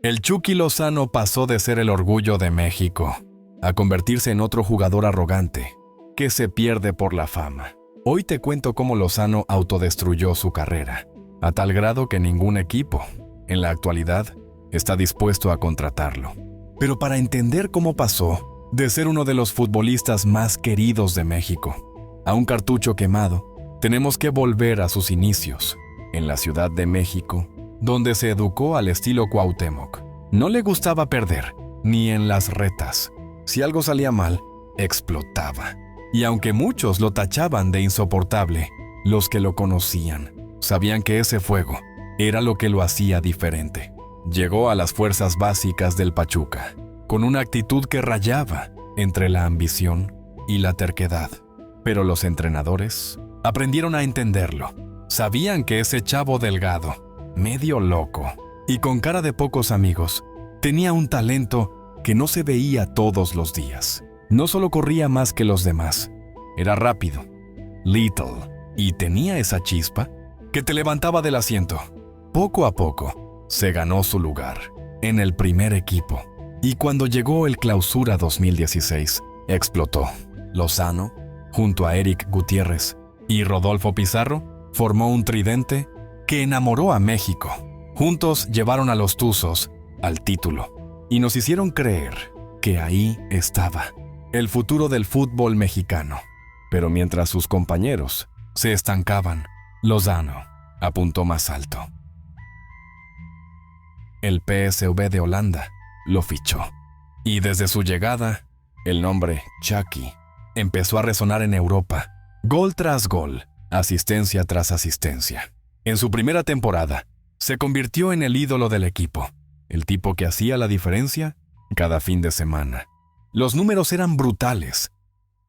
El Chucky Lozano pasó de ser el orgullo de México a convertirse en otro jugador arrogante que se pierde por la fama. Hoy te cuento cómo Lozano autodestruyó su carrera, a tal grado que ningún equipo, en la actualidad, está dispuesto a contratarlo. Pero para entender cómo pasó de ser uno de los futbolistas más queridos de México a un cartucho quemado, tenemos que volver a sus inicios, en la Ciudad de México, donde se educó al estilo Cuauhtémoc. No le gustaba perder, ni en las retas. Si algo salía mal, explotaba. Y aunque muchos lo tachaban de insoportable, los que lo conocían sabían que ese fuego era lo que lo hacía diferente. Llegó a las fuerzas básicas del Pachuca, con una actitud que rayaba entre la ambición y la terquedad. Pero los entrenadores aprendieron a entenderlo. Sabían que ese chavo delgado, medio loco y con cara de pocos amigos, tenía un talento que no se veía todos los días. No solo corría más que los demás, era rápido, little, y tenía esa chispa que te levantaba del asiento. Poco a poco, se ganó su lugar en el primer equipo. Y cuando llegó el Clausura 2016, explotó. Lozano, junto a Eric Gutiérrez y Rodolfo Pizarro, formó un tridente que enamoró a México. Juntos llevaron a los Tuzos al título y nos hicieron creer que ahí estaba el futuro del fútbol mexicano. Pero mientras sus compañeros se estancaban, Lozano apuntó más alto. El PSV de Holanda lo fichó. Y desde su llegada, el nombre Chucky empezó a resonar en Europa. Gol tras gol, asistencia tras asistencia. En su primera temporada, se convirtió en el ídolo del equipo, el tipo que hacía la diferencia cada fin de semana. Los números eran brutales: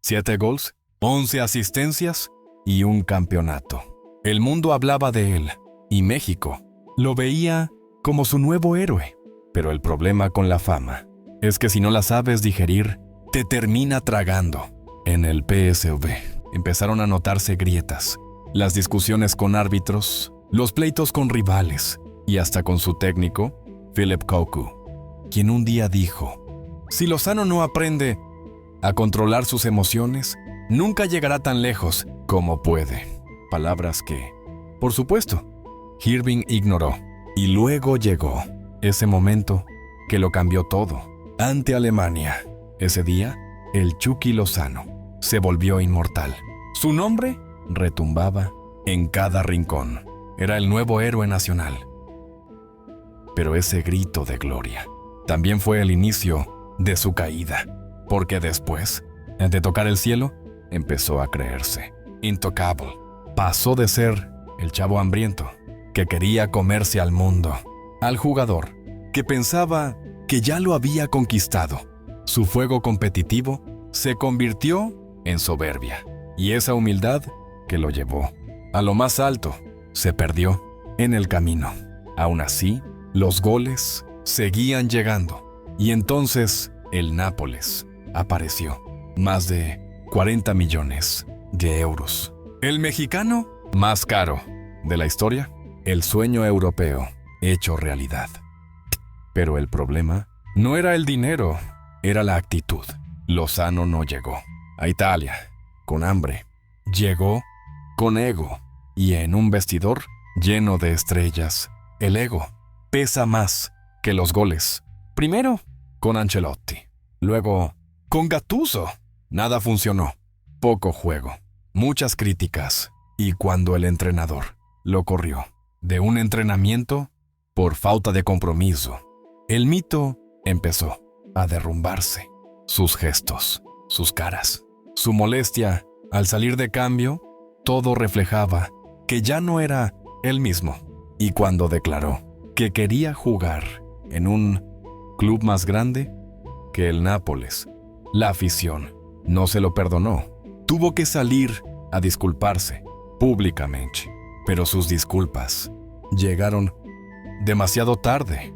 7 goles, 11 asistencias y un campeonato. El mundo hablaba de él y México lo veía como su nuevo héroe. Pero el problema con la fama es que si no la sabes digerir, te termina tragando. En el PSV empezaron a notarse grietas, las discusiones con árbitros, los pleitos con rivales y hasta con su técnico, Philip Cocu, quien un día dijo: si Lozano no aprende a controlar sus emociones, nunca llegará tan lejos como puede. Palabras que, por supuesto, Hirbing ignoró. Y luego llegó ese momento que lo cambió todo. Ante Alemania, ese día, el Chucky Lozano se volvió inmortal. Su nombre retumbaba en cada rincón. Era el nuevo héroe nacional. Pero ese grito de gloria también fue el inicio de su caída, porque después de tocar el cielo, empezó a creerse intocable. Pasó de ser el chavo hambriento que quería comerse al mundo, al jugador que pensaba que ya lo había conquistado. Su fuego competitivo se convirtió en soberbia, y esa humildad que lo llevó a lo más alto se perdió en el camino. Aún así, los goles seguían llegando, y entonces el Nápoles apareció. Más de 40 millones de euros. El mexicano más caro de la historia, el sueño europeo hecho realidad. Pero el problema no era el dinero, era la actitud. Lozano no llegó a Italia con hambre, llegó con ego, y en un vestidor lleno de estrellas, el ego pesa más que los goles. Primero con Ancelotti, luego con Gattuso. Nada funcionó, poco juego, muchas críticas, y cuando el entrenador lo corrió de un entrenamiento por falta de compromiso, el mito empezó a derrumbarse. Sus gestos, sus caras, su molestia al salir de cambio, todo reflejaba que ya no era él mismo. Y cuando declaró que quería jugar en un club más grande que el Nápoles, la afición no se lo perdonó. Tuvo que salir a disculparse públicamente, pero sus disculpas llegaron demasiado tarde.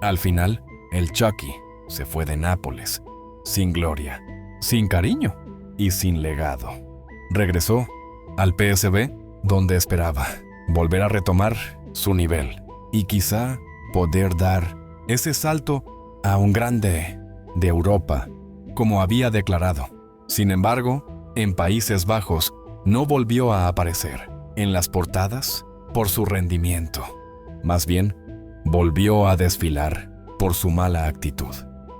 Al final, el Chucky se fue de Nápoles, sin gloria, sin cariño y sin legado. Regresó al PSV, donde esperaba volver a retomar su nivel y quizá poder dar ese salto a un grande de Europa, como había declarado. Sin embargo, en Países Bajos no volvió a aparecer en las portadas por su rendimiento. Más bien, volvió a desfilar por su mala actitud,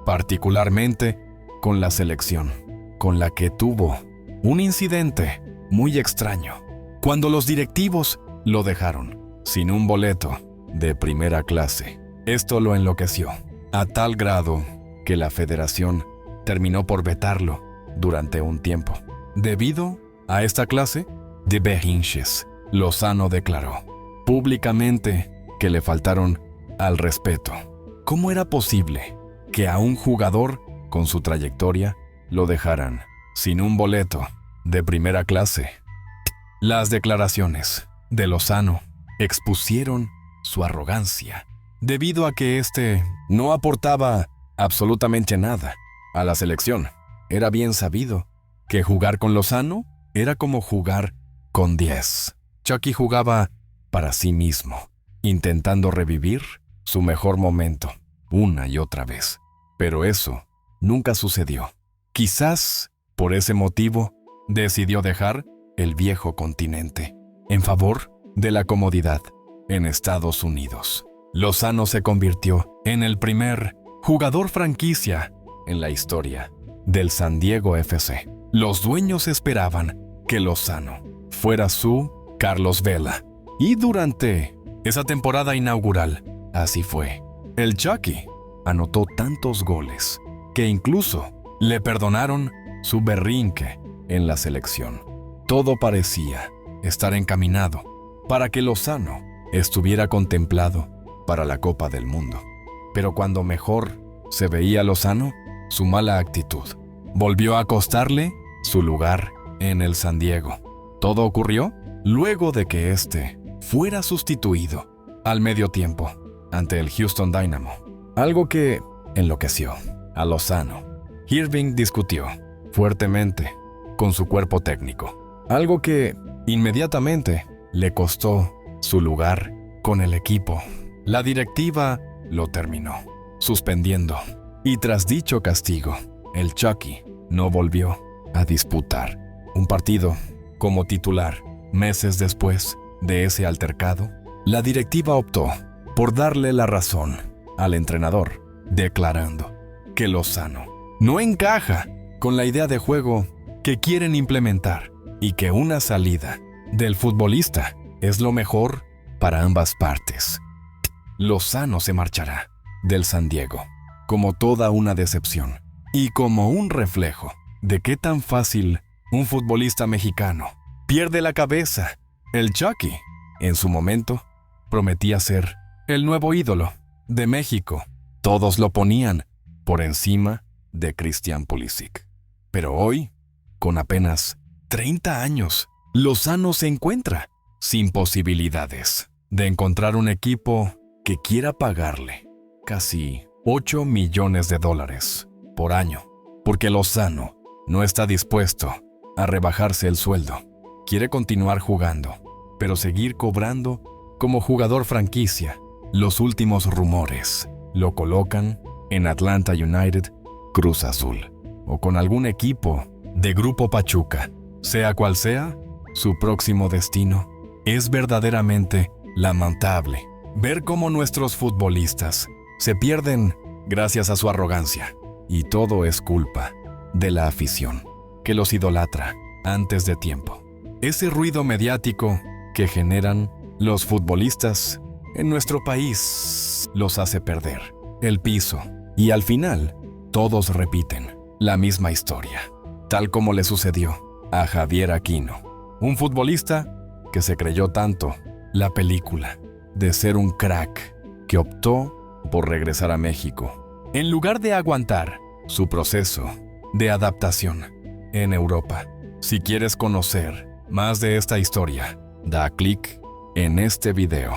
particularmente con la selección, con la que tuvo un incidente muy extraño, cuando los directivos lo dejaron sin un boleto de primera clase. Esto lo enloqueció, a tal grado que la federación terminó por vetarlo durante un tiempo. Debido a esta clase de berrinches, Lozano declaró públicamente que le faltaron al respeto. ¿Cómo era posible que a un jugador con su trayectoria lo dejaran sin un boleto de primera clase? Las declaraciones de Lozano expusieron su arrogancia, debido a que éste no aportaba absolutamente nada a la selección. Era bien sabido que jugar con Lozano era como jugar con 10. Chucky jugaba para sí mismo, intentando revivir su mejor momento una y otra vez. Pero eso nunca sucedió. Quizás por ese motivo decidió dejar el viejo continente en favor de la comodidad en Estados Unidos. Lozano se convirtió en el primer jugador franquicia en la historia del San Diego FC. Los dueños esperaban que Lozano fuera su Carlos Vela, y durante esa temporada inaugural, así fue. El Chucky anotó tantos goles que incluso le perdonaron su berrinque en la selección. Todo parecía estar encaminado para que Lozano estuviera contemplado para la Copa del Mundo. Pero cuando mejor se veía Lozano, su mala actitud volvió a costarle su lugar en el San Diego. Todo ocurrió luego de que éste fuera sustituido al medio tiempo ante el Houston Dynamo, algo que enloqueció a Lozano. Irving discutió fuertemente con su cuerpo técnico, algo que inmediatamente le costó su lugar con el equipo. La directiva lo terminó suspendiendo, y tras dicho castigo, el Chucky no volvió a disputar un partido como titular. Meses después de ese altercado, la directiva optó por darle la razón al entrenador, declarando que Lozano no encaja con la idea de juego que quieren implementar y que una salida del futbolista es lo mejor para ambas partes. Lozano se marchará del San Diego como toda una decepción y como un reflejo de qué tan fácil un futbolista mexicano pierde la cabeza. El Chucky, en su momento, prometía ser el nuevo ídolo de México. Todos lo ponían por encima de Christian Pulisic. Pero hoy, con apenas 30 años, Lozano se encuentra sin posibilidades de encontrar un equipo que quiera pagarle casi $8 millones por año, porque Lozano no está dispuesto a rebajarse el sueldo. Quiere continuar jugando, pero seguir cobrando como jugador franquicia. Los últimos rumores lo colocan en Atlanta United, Cruz Azul o con algún equipo de Grupo Pachuca. Sea cual sea su próximo destino, es verdaderamente lamentable ver cómo nuestros futbolistas se pierden gracias a su arrogancia, y todo es culpa de la afición que los idolatra antes de tiempo. Ese ruido mediático que generan los futbolistas en nuestro país los hace perder el piso, y al final todos repiten la misma historia, tal como le sucedió a Javier Aquino, un futbolista que se creyó tanto la película de ser un crack que optó por regresar a México en lugar de aguantar su proceso de adaptación en Europa. Si quieres conocer más de esta historia, da clic en este video.